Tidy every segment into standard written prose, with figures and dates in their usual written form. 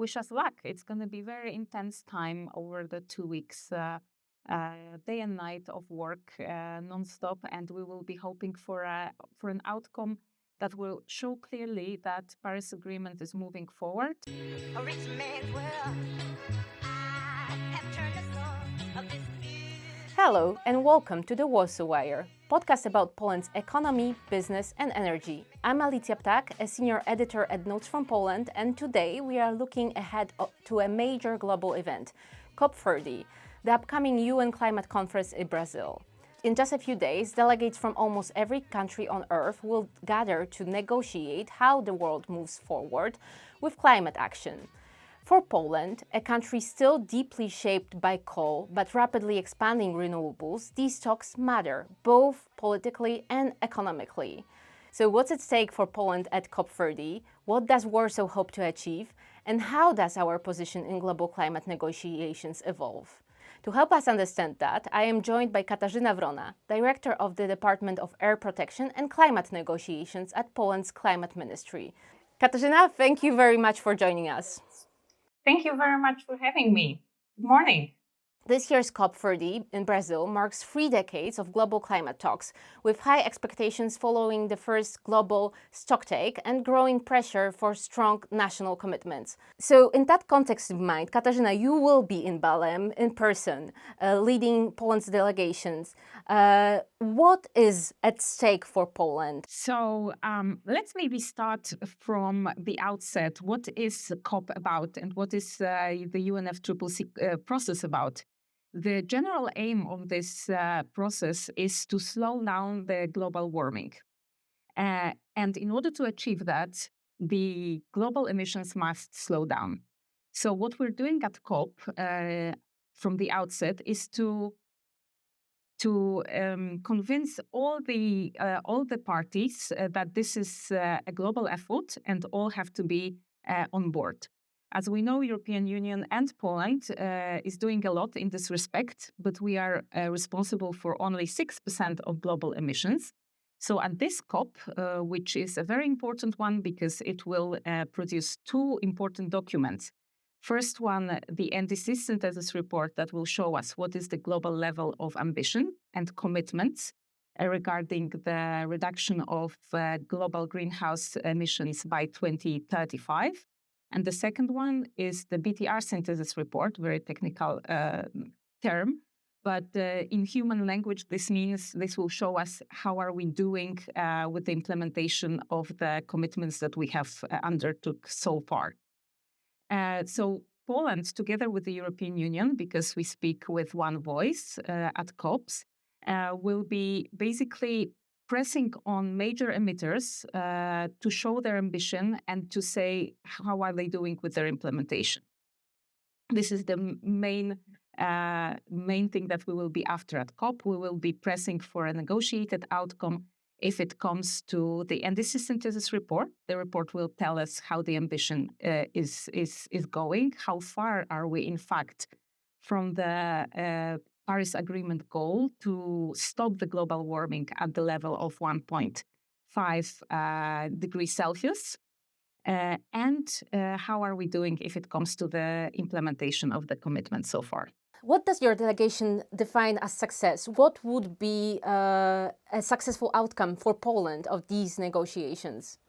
wish us luck. It's going to be very intense time over the 2 weeks, day and night of work, nonstop, and we will be hoping for an outcome that will show clearly that Paris Agreement is moving forward. A rich man's world. I have turned the soul of this view. Hello and welcome to the Warsaw Wire, podcast about Poland's economy, business and energy. I'm Alicja Ptak, a senior editor at Notes from Poland, and today we are looking ahead to a major global event, COP30, the upcoming UN climate conference in Brazil. In just a few days, delegates from almost every country on Earth will gather to negotiate how the world moves forward with climate action. For Poland, a country still deeply shaped by coal but rapidly expanding renewables, these talks matter, both politically and economically. So what's at stake for Poland at COP30? What does Warsaw hope to achieve? And how does our position in global climate negotiations evolve? To help us understand that, I am joined by Katarzyna Wrona, Director of the Department of Air Protection and Climate Negotiations at Poland's Climate Ministry. Katarzyna, thank you very much for joining us. Thank you very much for having me. Good morning. This year's COP30 in Brazil marks 3 decades of global climate talks, with high expectations following the first global stocktake and growing pressure for strong national commitments. So in that context in mind, Katarzyna, you will be in Belém in person, leading Poland's delegations. What is at stake for Poland? So let's maybe start from the outset. What is COP about and what is the UNFCCC process about? The general aim of this process is to slow down the global warming. And in order to achieve that, the global emissions must slow down. So what we're doing at COP from the outset is to convince all the parties that this is a global effort and all have to be on board. As we know, European Union and Poland is doing a lot in this respect, but we are responsible for only 6% of global emissions. So at this COP, which is a very important one because it will produce 2 important documents. First one, the NDC synthesis report that will show us what is the global level of ambition and commitments regarding the reduction of global greenhouse emissions by 2035. And the second one is the BTR synthesis report, very technical term. But in human language, this means this will show us how are we doing with the implementation of the commitments that we have undertook so far. So Poland, together with the European Union, because we speak with one voice at COPs, will be basically pressing on major emitters to show their ambition and to say how are they doing with their implementation. This is the main thing that we will be after at COP. We will be pressing for a negotiated outcome. If it comes to the NDC synthesis report, the report will tell us how the ambition is going, how far are we, in fact, from the Paris Agreement goal to stop the global warming at the level of 1.5 degrees Celsius, and how are we doing if it comes to the implementation of the commitment so far. What does your delegation define as success? What would be a successful outcome for Poland of these negotiations?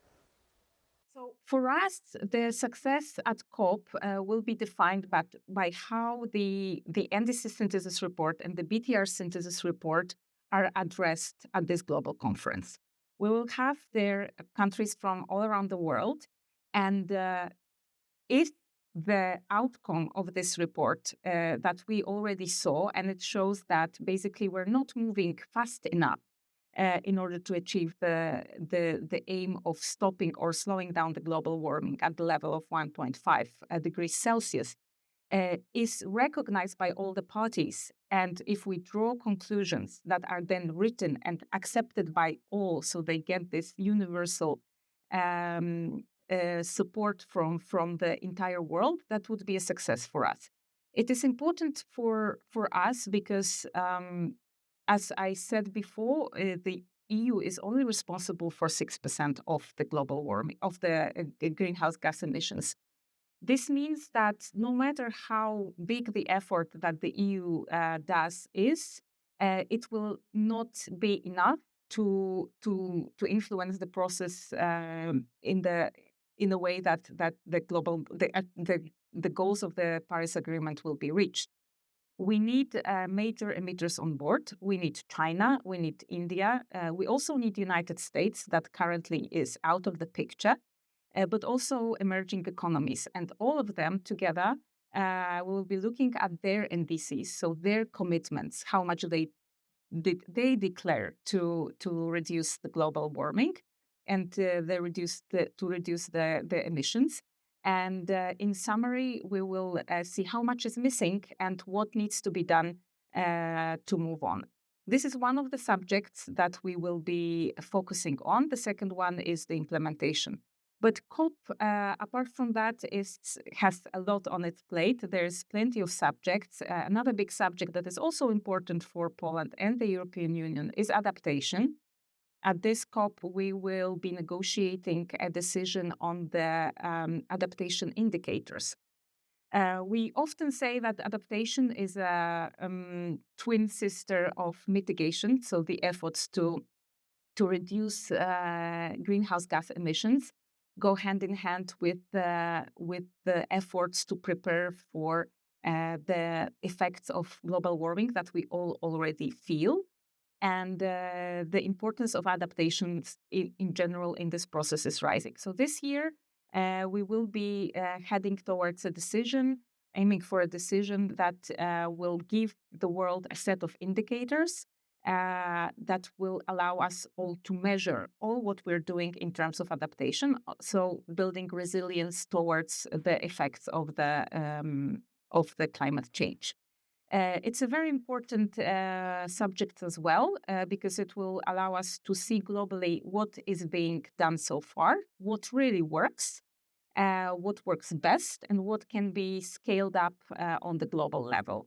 So for us, the success at COP will be defined by how the NDC synthesis report and the BTR synthesis report are addressed at this global conference. We will have there countries from all around the world, and if the outcome of this report that we already saw, and it shows that basically we're not moving fast enough in order to achieve the aim of stopping or slowing down the global warming at the level of 1.5 degrees Celsius, is recognized by all the parties. And if we draw conclusions that are then written and accepted by all, so they get this universal support from the entire world, that would be a success for us. It is important for us because, as I said before, the EU is only responsible for 6% of the global warming, of the greenhouse gas emissions. This means that no matter how big the effort that the EU does is, it will not be enough to influence the process in a way that the goals of the Paris Agreement will be reached. We need major emitters on board. We need China. We need India. We also need United States, that currently is out of the picture, but also emerging economies. And all of them together will be looking at their NDCs, so their commitments, how much they declare to reduce the global warming and to reduce the emissions. And in summary, we will see how much is missing and what needs to be done to move on. This is one of the subjects that we will be focusing on. The second one is the implementation. But COP, apart from that, has a lot on its plate. There's plenty of subjects. Another big subject that is also important for Poland and the European Union is adaptation. At this COP, we will be negotiating a decision on the adaptation indicators. We often say that adaptation is a twin sister of mitigation, so the efforts to reduce greenhouse gas emissions go hand in hand with the efforts to prepare for the effects of global warming that we all already feel, and the importance of adaptations in general in this process is rising. So this year, we will be heading towards a decision, aiming for a decision that will give the world a set of indicators that will allow us all to measure all what we're doing in terms of adaptation. So building resilience towards the effects of the climate change. It's a very important subject as well, because it will allow us to see globally what is being done so far, what really works, what works best, and what can be scaled up on the global level.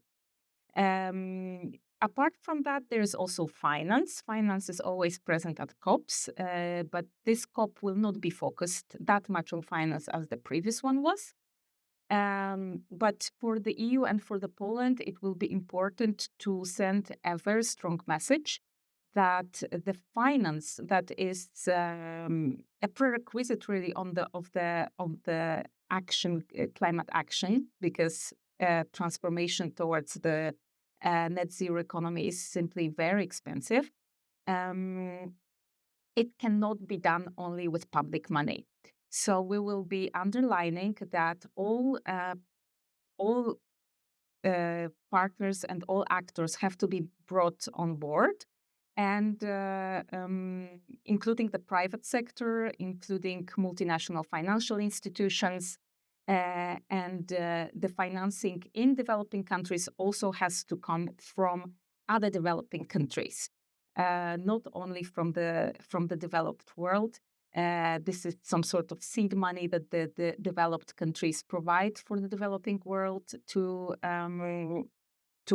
Apart from that, there's also finance. Finance is always present at COPs, but this COP will not be focused that much on finance as the previous one was. But for the EU and for the Poland, it will be important to send a very strong message that the finance that is a prerequisite really of the action, climate action, because transformation towards the net zero economy is simply very expensive. It cannot be done only with public money. So we will be underlining that all partners and all actors have to be brought on board, and including the private sector, including multinational financial institutions, and the financing in developing countries also has to come from other developing countries, not only from the developed world. This is some sort of seed money that the developed countries provide for the developing world to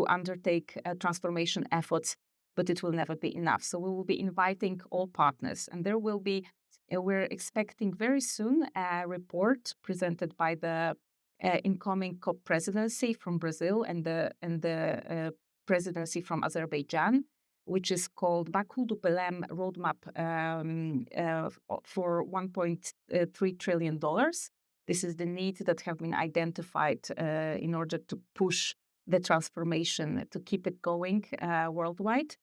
undertake transformation efforts, but it will never be enough. So we will be inviting all partners, and there will be. We're expecting very soon a report presented by the incoming COP presidency from Brazil and the presidency from Azerbaijan, which is called Baku to Belém Roadmap for $1.3 trillion. This is the needs that have been identified in order to push the transformation, to keep it going worldwide.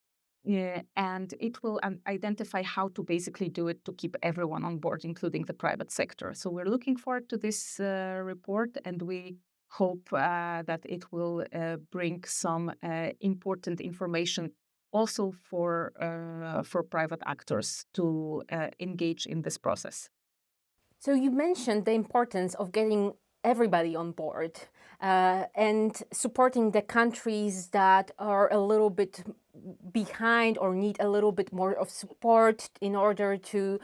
And it will identify how to basically do it to keep everyone on board, including the private sector. So we're looking forward to this report, and we hope that it will bring some important information also for private actors to engage in this process. So you mentioned the importance of getting everybody on board and supporting the countries that are a little bit behind or need a little bit more of support in order to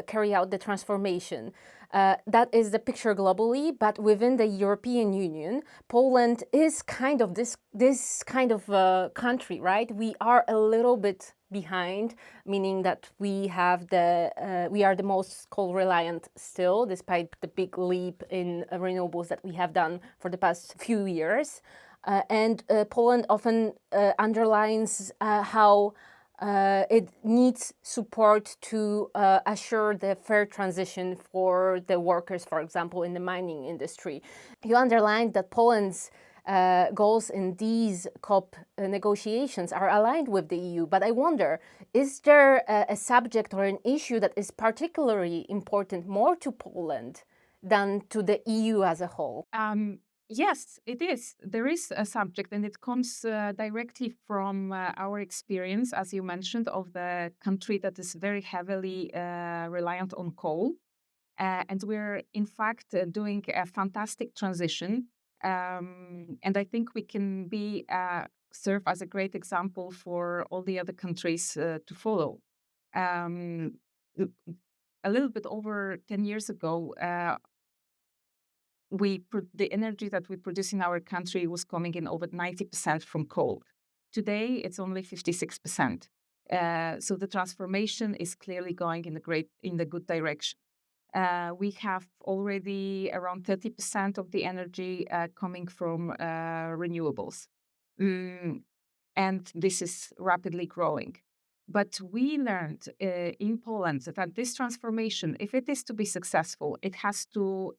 carry out the transformation. That is the picture globally, but within the European Union, Poland is kind of this kind of country, right? We are a little bit behind, meaning that we are the most coal reliant still, despite the big leap in renewables that we have done for the past few years. And Poland often underlines how it needs support to assure the fair transition for the workers, for example, in the mining industry. You underlined that Poland's goals in these COP negotiations are aligned with the EU, but I wonder, is there a subject or an issue that is particularly important more to Poland than to the EU as a whole? Yes, it is. There is a subject, and it comes directly from our experience, as you mentioned, of the country that is very heavily reliant on coal. And we're, in fact, doing a fantastic transition. And I think we can serve as a great example for all the other countries to follow. Um, a little bit over 10 years ago, the energy that we produce in our country was coming in over 90% from coal. Today, it's only 56%. So the transformation is clearly going in the good direction. We have already around 30% of the energy coming from renewables. Mm, and this is rapidly growing. But we learned in Poland that this transformation, if it is to be successful, it has to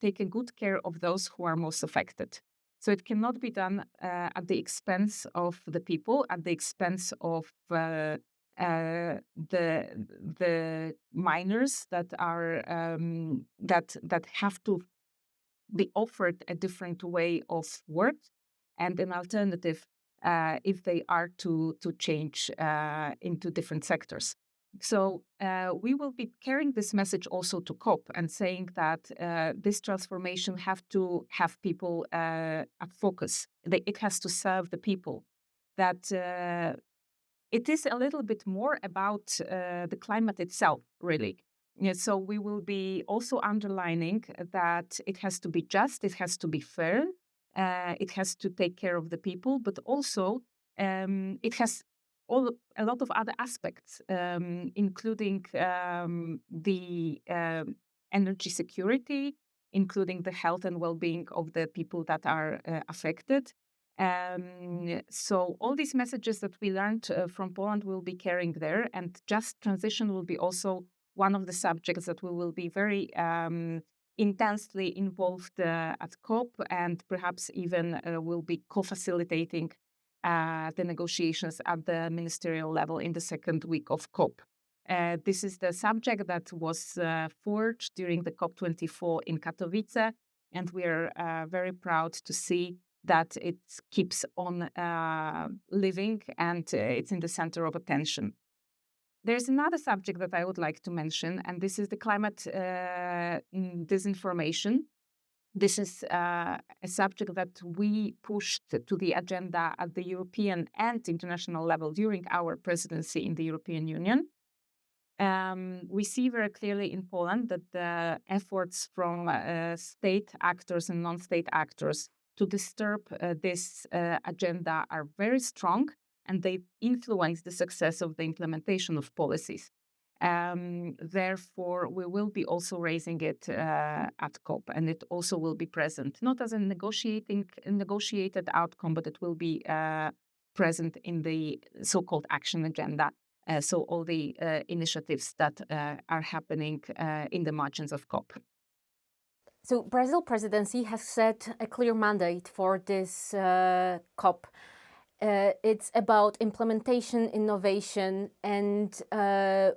take a good care of those who are most affected. So it cannot be done at the expense of the people, at the expense of the miners that are that have to be offered a different way of work and an alternative if they are to change into different sectors. So we will be carrying this message also to COP and saying that this transformation have to have people at focus. It has to serve the people. That it is a little bit more about the climate itself, really. Yeah, so we will be also underlining that it has to be just, it has to be fair, it has to take care of the people, but also it has a lot of other aspects, including the energy security, including the health and well-being of the people that are affected. So all these messages that we learned from Poland will be carrying there, and just transition will be also one of the subjects that we will be very intensely involved at COP, and perhaps even will be co-facilitating the negotiations at the ministerial level in the second week of COP. This is the subject that was forged during the COP24 in Katowice, and we are very proud to see that it keeps on living and it's in the center of attention. There's another subject that I would like to mention, and this is the climate disinformation. This is a subject that we pushed to the agenda at the European and international level during our presidency in the European Union. We see very clearly in Poland that the efforts from state actors and non-state actors to disturb this agenda are very strong, and they influence the success of the implementation of policies. Therefore, we will be also raising it at COP, and it also will be present, not as a negotiated outcome, but it will be present in the so-called action agenda. So all the initiatives that are happening in the margins of COP. So Brazil presidency has set a clear mandate for this COP. It's about implementation, innovation, and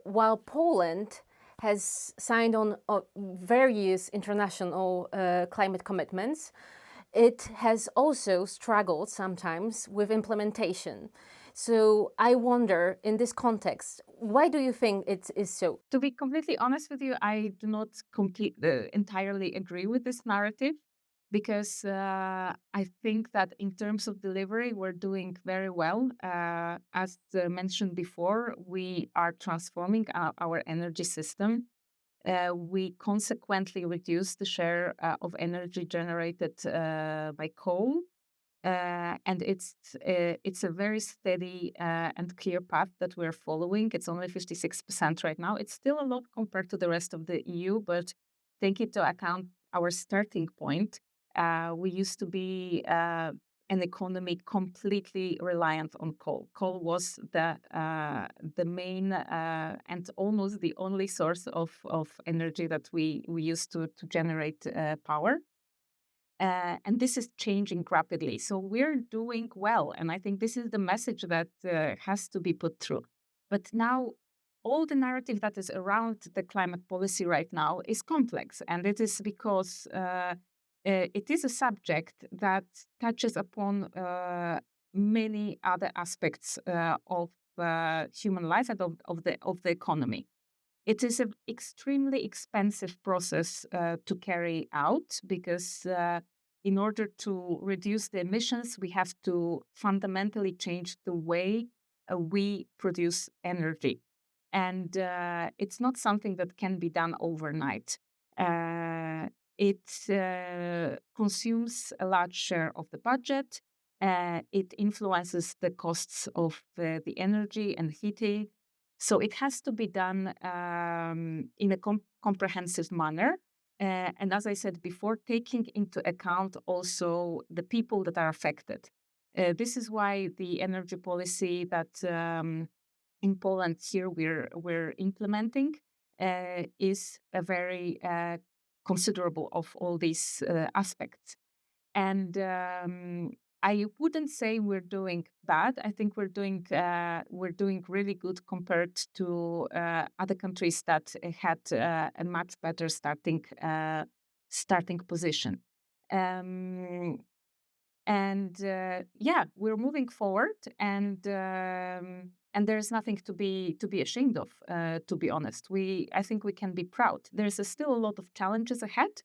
while Poland has signed on various international climate commitments, it has also struggled sometimes with implementation. So I wonder, in this context, why do you think it is so? To be completely honest with you, I do not entirely agree with this narrative, because I think that in terms of delivery, we're doing very well. As mentioned before, we are transforming our energy system. We consequently reduced the share of energy generated by coal. And it's a very steady and clear path that we're following. It's only 56% right now. It's still a lot compared to the rest of the EU, but take into account our starting point. We used to be an economy completely reliant on coal. Coal was the main and almost the only source of energy that we used to generate power. And this is changing rapidly. So we're doing well. And I think this is the message that has to be put through. But now, all the narrative that is around the climate policy right now is complex. And it is because it is a subject that touches upon many other aspects of human life and of the economy. It is an extremely expensive process to carry out because in order to reduce the emissions, we have to fundamentally change the way we produce energy. And it's not something that can be done overnight. It consumes a large share of the budget. It influences the costs of the energy and heating. So it has to be done in a comprehensive manner. And as I said before, taking into account also the people that are affected. This is why the energy policy that in Poland here we're implementing is a very considerable of all these aspects. And I wouldn't say we're doing bad. I think we're doing really good compared to other countries that had a much better starting position. Um, and yeah, we're moving forward, and there's nothing to be ashamed of. To be honest, I think we can be proud. There's still a lot of challenges ahead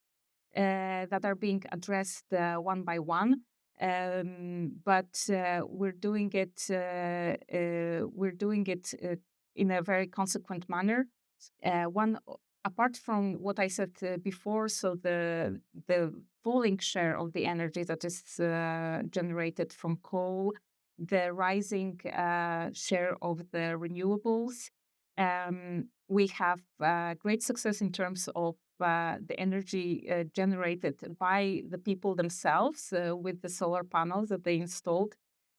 that are being addressed one by one. But we're doing it. We're doing it in a very consequent manner. One apart from what I said before, so the falling share of the energy that is generated from coal, the rising share of the renewables. We have great success in terms of the energy generated by the people themselves with the solar panels that they installed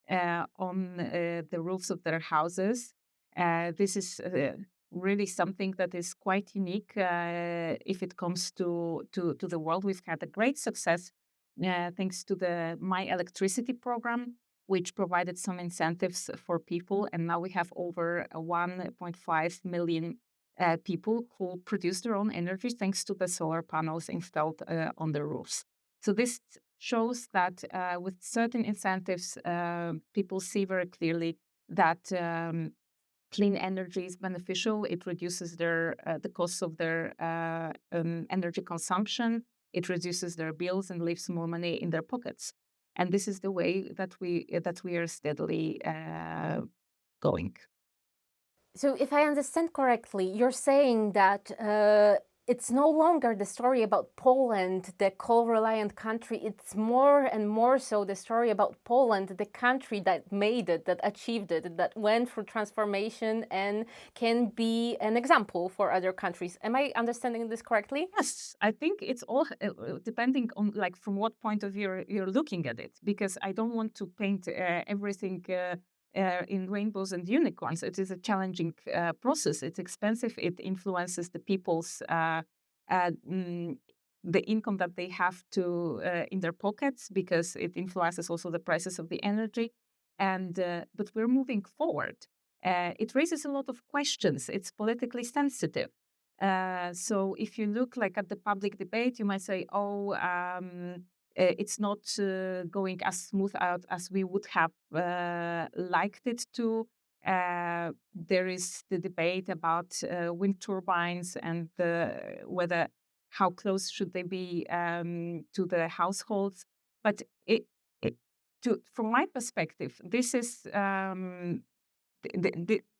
on the roofs of their houses. This is really something that is quite unique if it comes to the world. We've had a great success thanks to the My Electricity program, which provided some incentives for people. And now we have over 1.5 million people who produce their own energy thanks to the solar panels installed on the roofs. So this shows that with certain incentives, people see very clearly that clean energy is beneficial. It reduces the costs of their energy consumption. It reduces their bills and leaves more money in their pockets. And this is the way that we are steadily going. So, if I understand correctly, you're saying that it's no longer the story about Poland, the coal-reliant country. It's more and more so the story about Poland, the country that made it, that achieved it, that went through transformation and can be an example for other countries. Am I understanding this correctly? Yes, I think it's all depending on like from what point of view you're looking at it, because I don't want to paint everything in rainbows and unicorns. It is a challenging process. It's expensive. It influences the people's the income that they have to in their pockets, because it influences also the prices of the energy. And but we're moving forward. It raises a lot of questions. It's politically sensitive. So if you look like at the public debate, you might say, "Oh, it's not going as smooth out as we would have liked it to." There is the debate about wind turbines and whether how close should they be to the households. But from my perspective, this is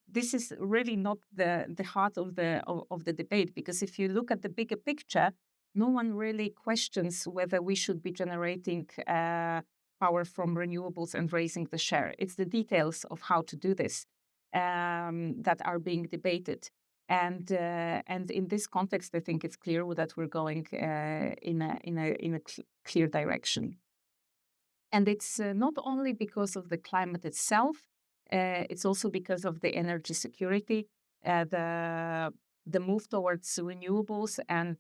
this is really not the heart of the debate, because if you look at the bigger picture, no one really questions whether we should be generating power from renewables and raising the share. It's the details of how to do this that are being debated. And in this context, I think it's clear that we're going in a clear direction. And it's not only because of the climate itself, it's also because of the energy security, the move towards renewables and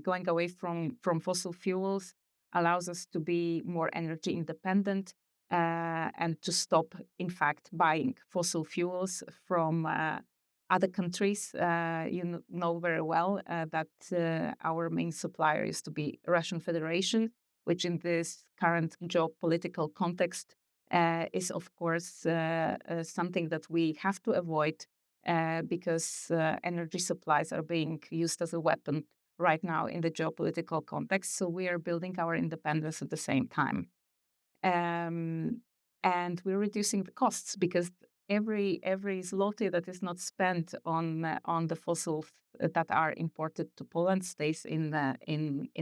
going away from fossil fuels allows us to be more energy independent and to stop, in fact, buying fossil fuels from other countries. You know very well that our main supplier is to be Russian Federation, which in this current geopolitical context is, of course, something that we have to avoid because energy supplies are being used as a weapon right now in the geopolitical context. So we are building our independence at the same time. And we're reducing the costs because every zloty that is not spent on the fossils that are imported to Poland stays in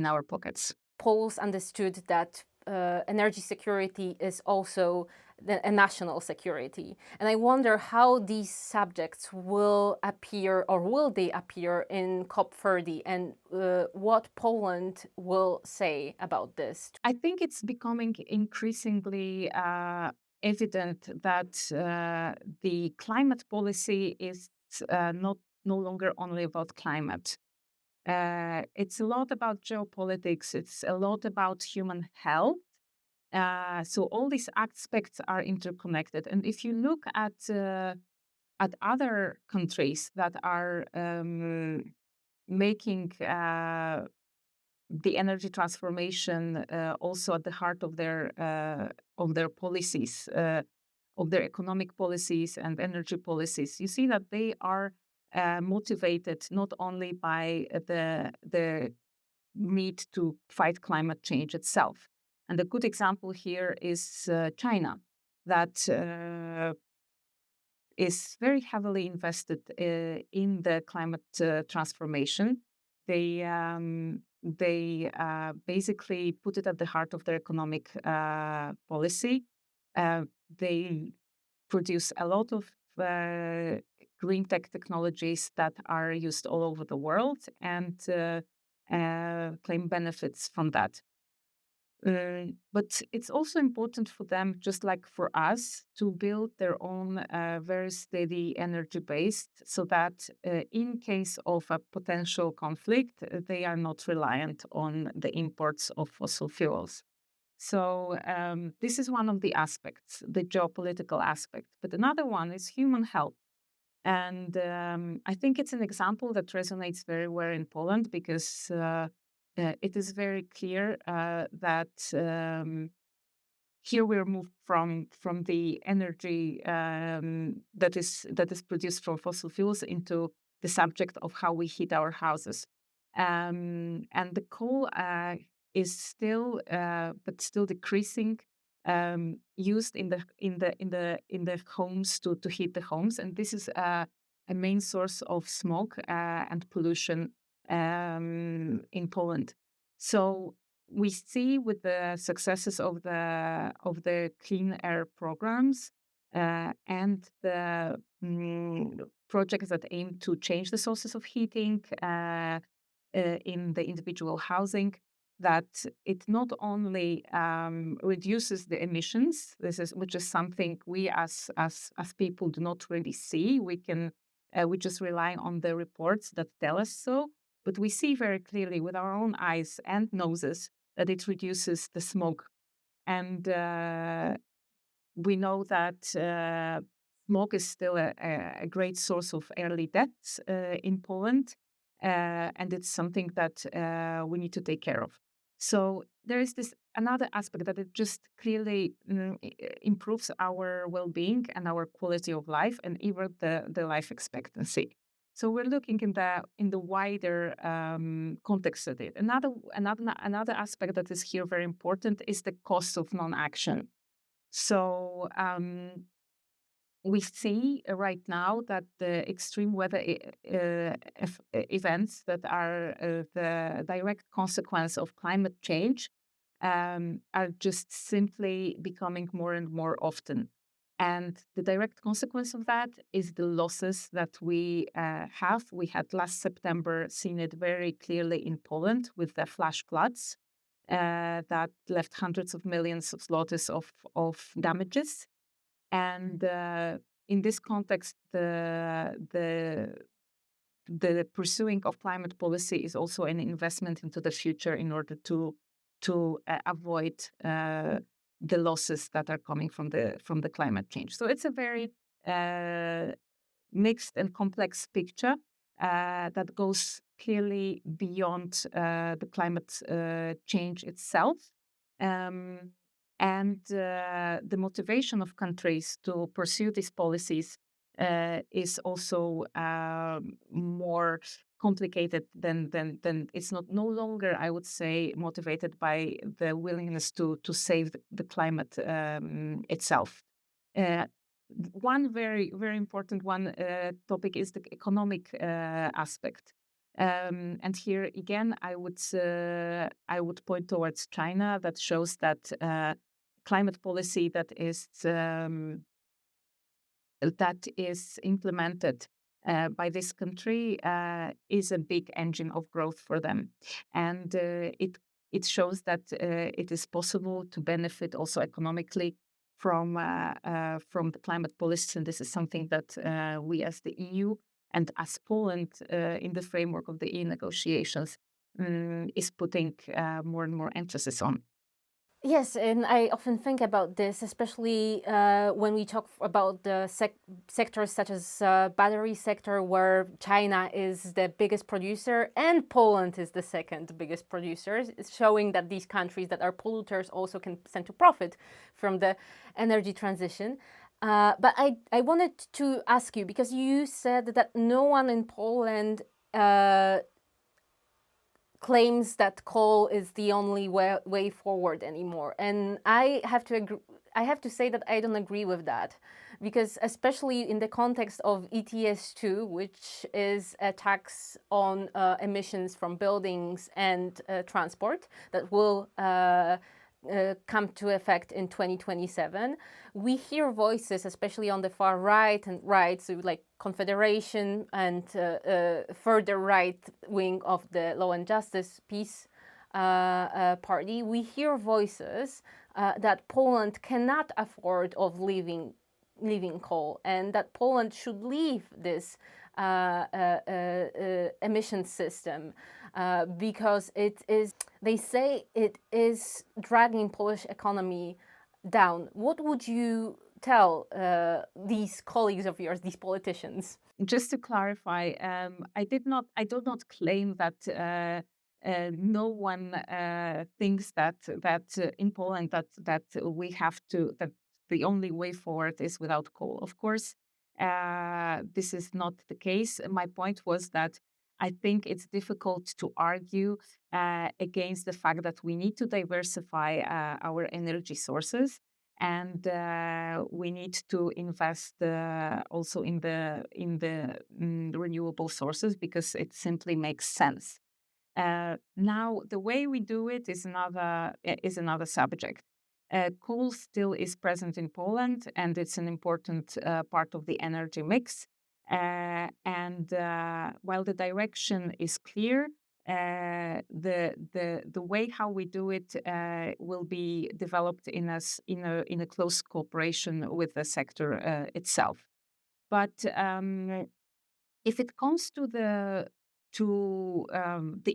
our pockets. Poles understood that energy security is also a national security. And I wonder how these subjects will appear, or will they appear in COP30, and what Poland will say about this. I think it's becoming increasingly evident that the climate policy is no longer only about climate. It's a lot about geopolitics. It's a lot about human health. So all these aspects are interconnected. And if you look at other countries that are making the energy transformation also at the heart of their policies, of their economic policies and energy policies, you see that they are motivated not only by the need to fight climate change itself. And a good example here is China, that is very heavily invested in the climate transformation. They basically put it at the heart of their economic policy. They produce a lot of green tech technologies that are used all over the world and claim benefits from that. But it's also important for them, just like for us, to build their own very steady energy base so that in case of a potential conflict, they are not reliant on the imports of fossil fuels. So this is one of the aspects, the geopolitical aspect. But another one is human health. And I think it's an example that resonates very well in Poland because it is very clear that here we're moved from the energy that is produced from fossil fuels into the subject of how we heat our houses, and the coal is still but still decreasing, used in the homes to heat the homes, and this is a main source of smoke and pollution in Poland. So we see with the successes of the clean air programs and the projects that aim to change the sources of heating in the individual housing, that it not only reduces the emissions, which is something we as people do not really see. We just rely on the reports that tell us so, but we see very clearly with our own eyes and noses that it reduces the smoke. And we know that smoke is still a great source of early deaths in Poland, and it's something that we need to take care of. So there is this another aspect that it just clearly improves our well-being and our quality of life, and even the life expectancy. So we're looking in the wider context of it. Another aspect that is here very important is the cost of non-action. So we see right now that the extreme weather events that are the direct consequence of climate change are just simply becoming more and more often. And the direct consequence of that is the losses that we have. We had last September seen it very clearly in Poland with the flash floods that left hundreds of millions of zlotys of damages. And in this context, the pursuing of climate policy is also an investment into the future in order to avoid the losses that are coming from the climate change. So it's a very mixed and complex picture that goes clearly beyond the climate change itself. Um, and the motivation of countries to pursue these policies is also more complicated than it's not no longer, I would say, motivated by the willingness to save the climate itself. Uh, One very important one topic is the economic aspect. And here again, I would point towards China that shows that climate policy that is implemented by this country is a big engine of growth for them, and it shows that it is possible to benefit also economically from the climate policies, and this is something that we as the EU and as Poland in the framework of the EU negotiations is putting more and more emphasis on. Yes, and I often think about this, especially when we talk about the sectors such as battery sector, where China is the biggest producer and Poland is the second biggest producer, showing that these countries that are polluters also can stand to profit from the energy transition. But I wanted to ask you, because you said that no one in Poland claims that coal is the only way forward anymore, and I have to say that I don't agree with that, because especially in the context of ETS2, which is a tax on emissions from buildings and transport that will come to effect in 2027, we hear voices, especially on the far right and right, so like Confederation and further right wing of the Law and Justice Peace Party. We hear voices that Poland cannot afford of leaving coal, and that Poland should leave this emission system because it is, they say, it is dragging Polish economy down. What would you tell these colleagues of yours, these politicians? Just to clarify, I do not claim that no one thinks that in Poland that we have to that the only way forward is without coal. Of course, this is not the case. My point was that I think it's difficult to argue against the fact that we need to diversify our energy sources, and we need to invest also in the renewable sources because it simply makes sense. Now, the way we do it is another subject. Coal still is present in Poland, and it's an important part of the energy mix. And while the direction is clear, the way how we do it will be developed in a close cooperation with the sector itself. But if it comes to the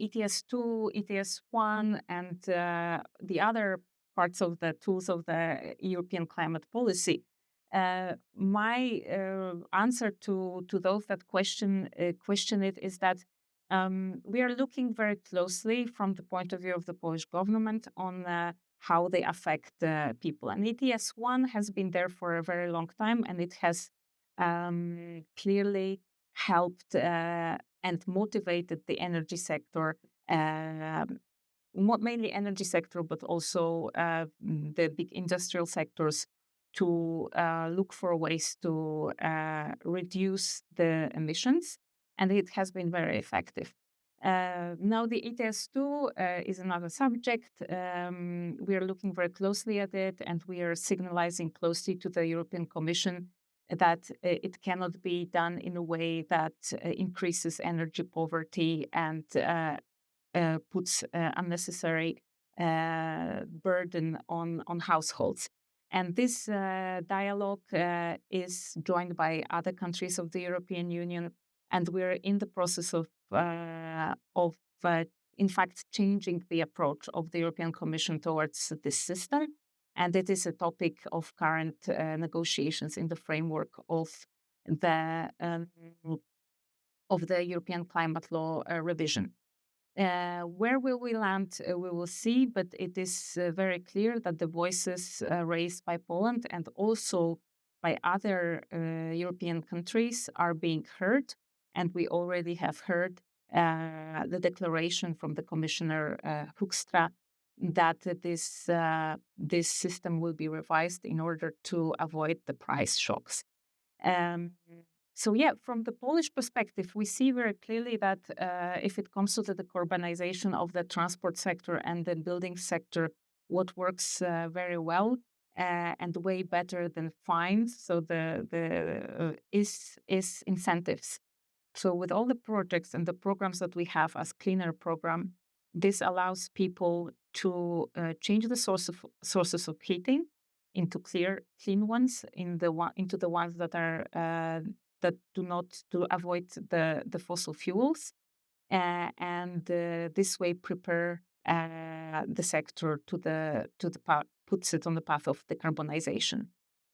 ETS2, ETS1, and the other parts of the tools of the European climate policy, my answer to those that question it is that we are looking very closely from the point of view of the Polish government on how they affect people. And ETS1 has been there for a very long time, and it has clearly helped and motivated the energy sector, mainly energy sector, but also the big industrial sectors to look for ways to reduce the emissions, and it has been very effective. Now, the ETS2 is another subject. We are looking very closely at it, and we are signalizing closely to the European Commission that it cannot be done in a way that increases energy poverty and puts unnecessary burden on households. And this dialogue is joined by other countries of the European Union, and we're in the process of in fact, changing the approach of the European Commission towards this system. And it is a topic of current negotiations in the framework the of the European climate law revision. Where will we land? We will see, but it is very clear that the voices raised by Poland and also by other European countries are being heard. And we already have heard the declaration from the Commissioner Hoekstra that this system will be revised in order to avoid the price shocks. Um, so yeah, from the Polish perspective, we see very clearly that if it comes to the decarbonization of the transport sector and the building sector, what works very well and way better than fines, so is incentives. So with all the projects and the programs that we have as Cleaner program, this allows people to change the sources of heating into clean ones, into the ones that are that do not to avoid the fossil fuels, and this way prepare the sector to the path, puts it on the path of decarbonization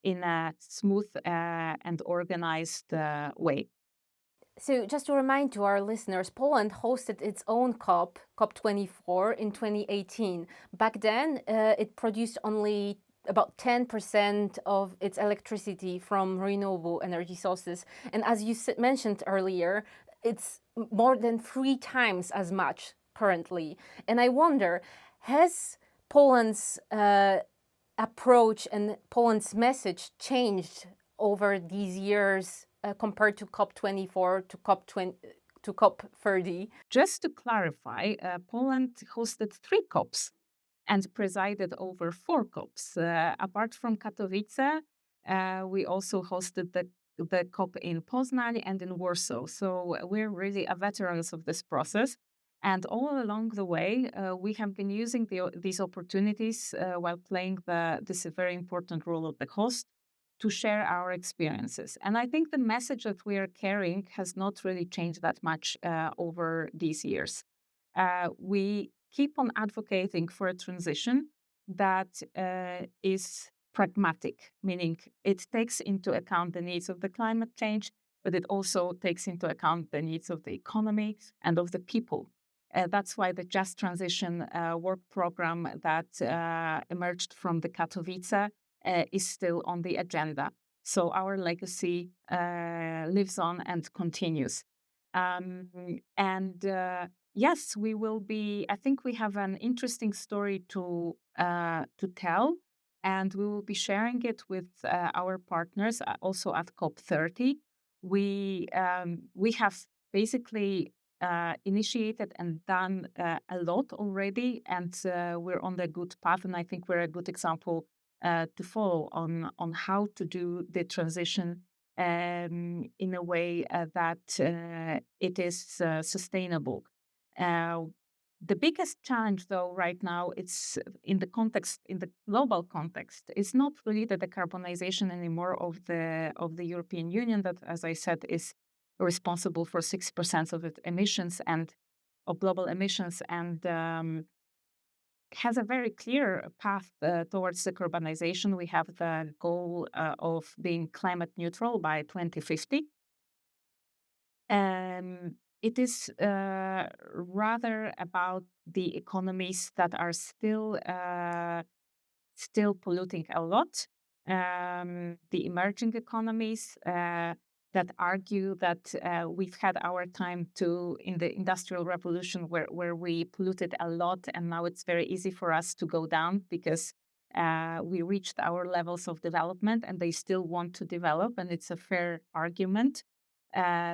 in a smooth and organized way. So, just to remind to our listeners, Poland hosted its own COP24 in 2018. Back then, it produced only about 10% of its electricity from renewable energy sources. And as you mentioned earlier, it's more than 3 times as much currently. And I wonder, has Poland's approach and Poland's message changed over these years compared to COP24 to COP30? Just to clarify, Poland hosted 3 COPs and presided over 4 COPs. Apart from Katowice, we also hosted the COP in Poznań and in Warsaw. So we're really veterans of this process. And all along the way, we have been using these opportunities while playing this very important role of the host to share our experiences. And I think the message that we are carrying has not really changed that much over these years. We keep on advocating for a transition that is pragmatic, meaning it takes into account the needs of the climate change, but it also takes into account the needs of the economy and of the people. That's why the Just Transition work program that emerged from the Katowice is still on the agenda. So our legacy lives on and continues. Yes, we will be. I think we have an interesting story to tell, and we will be sharing it with our partners also at COP30. We have basically initiated and done a lot already, and we're on the good path. And I think we're a good example to follow on how to do the transition in a way that it is sustainable. The biggest challenge, though, right now, it's in the global context, is not really the decarbonization anymore of the European Union, that, as I said, is responsible for 6% of its emissions and of global emissions, and has a very clear path towards decarbonization. We have the goal of being climate neutral by 2050. It is rather about the economies that are still polluting a lot. The emerging economies that argue that we've had our time in the Industrial Revolution where we polluted a lot, and now it's very easy for us to go down because We reached our levels of development and they still want to develop, and it's a fair argument.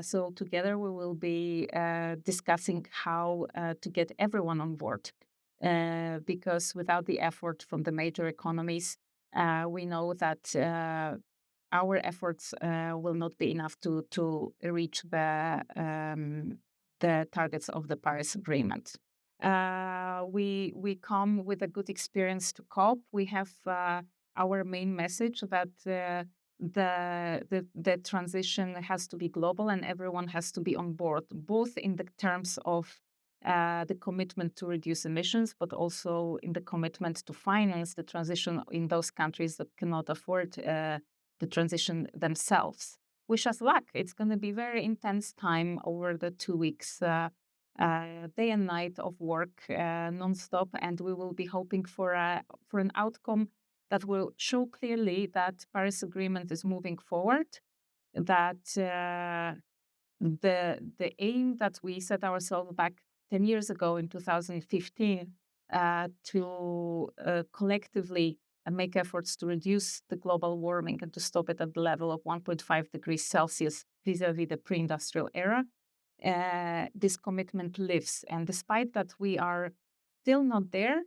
So together we will be discussing how to get everyone on board. Because without the effort from the major economies, we know that our efforts will not be enough to reach the targets of the Paris Agreement. We come with a good experience to COP. We have our main message that the transition has to be global and everyone has to be on board, both in the terms of the commitment to reduce emissions, but also in the commitment to finance the transition in those countries that cannot afford the transition themselves. Wish us luck. It's going to be very intense time over the 2 weeks, day and night of work, nonstop, and we will be hoping for an outcome that will show clearly that Paris Agreement is moving forward, that the aim that we set ourselves back 10 years ago in 2015 to collectively make efforts to reduce the global warming and to stop it at the level of 1.5 degrees Celsius vis-a-vis the pre-industrial era, this commitment lives. And despite that we are still not there,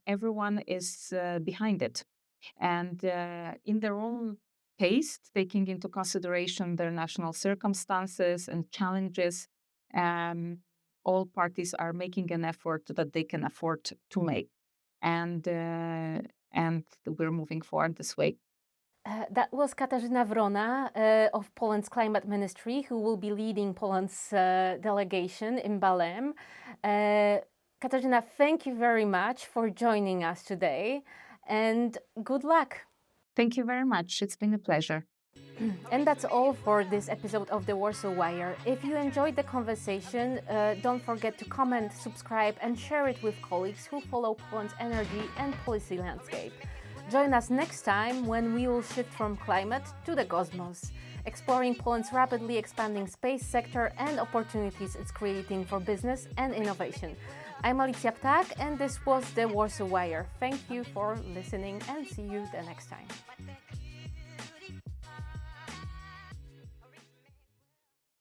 everyone is behind it. And in their own pace, taking into consideration their national circumstances and challenges, all parties are making an effort that they can afford to make. And we're moving forward this way. That was Katarzyna Wrona of Poland's Climate Ministry, who will be leading Poland's delegation in Belém. Katarzyna, thank you very much for joining us today, and good luck. Thank you very much. It's been a pleasure. And that's all for this episode of the Warsaw Wire. If you enjoyed the conversation, don't forget to comment, subscribe, and share it with colleagues who follow Poland's energy and policy landscape. Join us next time when we will shift from climate to the cosmos, exploring Poland's rapidly expanding space sector and opportunities it's creating for business and innovation. I'm Alicja Ptak, and this was the Warsaw Wire. Thank you for listening, and see you the next time.